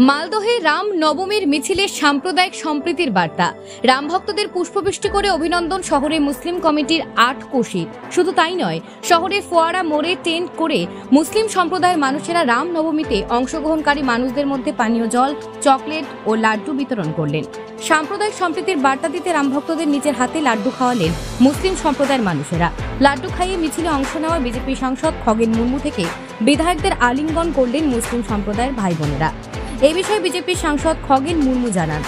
মালদহে রাম নবমীর মিছিলে সাম্প্রদায়িক সম্প্রীতির বার্তা। রাম ভক্তদের পুষ্পবৃষ্টি করে অভিনন্দন শহরের মুসলিম কমিটির ৮ কোষীর। শুধু তাই নয়, শহরের ফোয়ারা মোড়ে টেন্ট করে মুসলিম সম্প্রদায়ের মানুষেরা রাম নবমীতে অংশগ্রহণকারী মানুষদের মধ্যে পানীয় জল, চকলেট ও লাড্ডু বিতরণ করলেন। সাম্প্রদায়িক সম্প্রীতির বার্তা দিতে রাম ভক্তদের নিজের হাতে লাড্ডু খাওয়ালেন মুসলিম সম্প্রদায়ের মানুষেরা। লাড্ডু খাইয়ে মিছিলে অংশ নেওয়া বিজেপি সাংসদ খগেন মুর্মু থেকে বিধায়কদের আলিঙ্গন করলেন মুসলিম সম্প্রদায়ের ভাই বোনেরা। এই বিষয়ে বিজেপির সাংসদ খগেন মুর্মু জানান,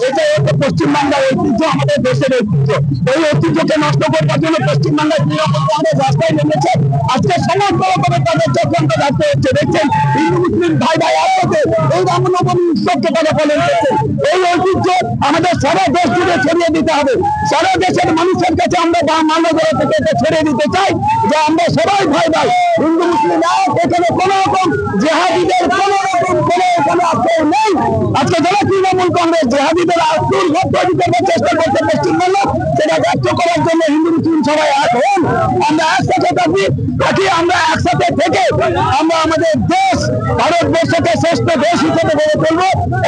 এটা একটা পশ্চিমবাংলার ঐতিহ্য, আমাদের দেশের ঐতিহ্য। এই ঐতিহ্যকে নষ্ট করবার জন্য পশ্চিমবাংলার তৃণমূল রাস্তায় নেমেছে। আজকে সমস্ত রকমের তাদের চক্রান্ত রাখতে হচ্ছে। দেখছেন হিন্দু মুসলিম ভাই ভাই একসাথে এই রামনবমী উৎসবকে তারা পালন করছে। এই ঐতিহ্য আমাদের সারা দেশ জুড়ে ছড়িয়ে দিতে হবে। সারা দেশের মানুষের কাছে আমরা মানবতা থেকে এটা ছড়িয়ে দিতে চাই যে আমরা সবাই ভাই ভাই, হিন্দু মুসলিম এক। এখানে কোন রকম জেহাদিদের কোন রকম কোনো এখানে আশ্রয় নেই। আজকে যারা তৃণমূল কংগ্রেস জেহাদিদের চেষ্টা করছে পশ্চিমবঙ্গ, সেটা ব্যক্ত করার জন্য হিন্দু মুসলিম সবাই এক হন। আমরা একসাথে থাকি, আমরা একসাথে থেকে আমরা আমাদের দেশ ভারতবর্ষকে শ্রেষ্ঠ দেশ হিসেবে গড়ে তুলব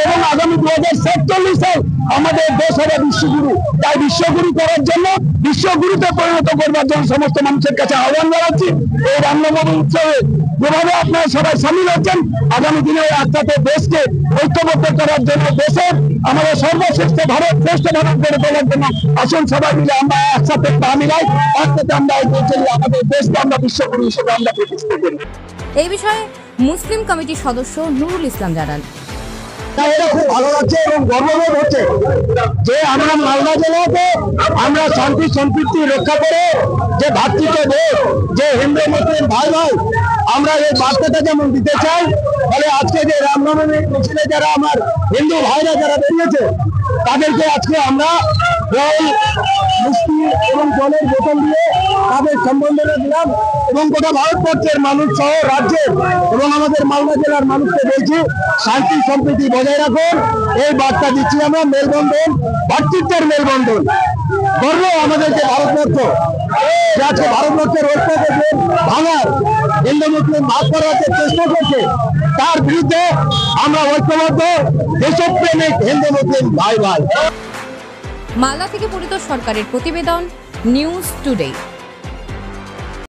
এবং আগামী 2047 সাল আমাদের দেশ হবে বিশ্বগুরু। তাই বিশ্বগুরু করার জন্য, বিশ্বগুরুতে পরিণত করবার জন্য সমস্ত মানুষের কাছে আহ্বান জানাচ্ছি। এই রামনবমী উৎসবে যেভাবে আপনারা সবাই সামিল হচ্ছেন, আগামী দিনে একসাথে দেশকে ঐক্যবদ্ধ করার জন্য, দেশের আমাদের সর্বশ্রেষ্ঠ ভারত, শ্রেষ্ঠ ভারত গড়ে তোলার জন্য আসুন সবাই মিলে আমরা একসাথে পা মিলাই, একসাথে আমরা এগিয়ে চলি, আমাদের দেশকে আমরা বিশ্বগুরু হিসেবে আমরা প্রতিষ্ঠা করি। এই বিষয়ে মুসলিম কমিটির সদস্য নুরুল ইসলাম জানান, এটা খুব ভালো লাগছে এবং গর্ববোধ হচ্ছে যে আমরা মালদা জেলাতে আমরা শান্তি সম্প্রীতি রক্ষা করে যে ভাতৃত্ব, যে হিন্দু মুসলিম ভাই ভাই, আমরা এই বার্তাটা যেমন দিতে চাই। ফলে আজকে যে রামনবমী মিছিলে যারা আমার হিন্দু ভাইরা যারা বেরিয়েছে, তাদেরকে আজকে আমরা জল, মিষ্টি এবং জলের বোতল দিয়ে তাদের সম্বর্ধনা দিলাম এবং গোটা ভারতবর্ষের মানুষ সহ রাজ্যের এবং আমাদের মালদা জেলার মানুষকে বলছি শান্তি সম্প্রীতি বজায় রাখুন। এই বার্তা দিচ্ছি আমরা। মেলবন্ধন, ভাতৃত্বের মেলবন্ধন, গর্ব আমাদের যে ভারতবর্ষ, আজকে ভারতবর্ষের ঐক্যকে ভাঙার, হিন্দু মুসলিম ভাগ করার যে চেষ্টা করছে, তার বিরুদ্ধে আমরা ঐক্যবদ্ধ দেশপ্রেমিক হিন্দু মুসলিম ভাই ভাই। মালদা থেকে পরিতোষ সরকারের প্রতিবেদন, নিউজ টুডে।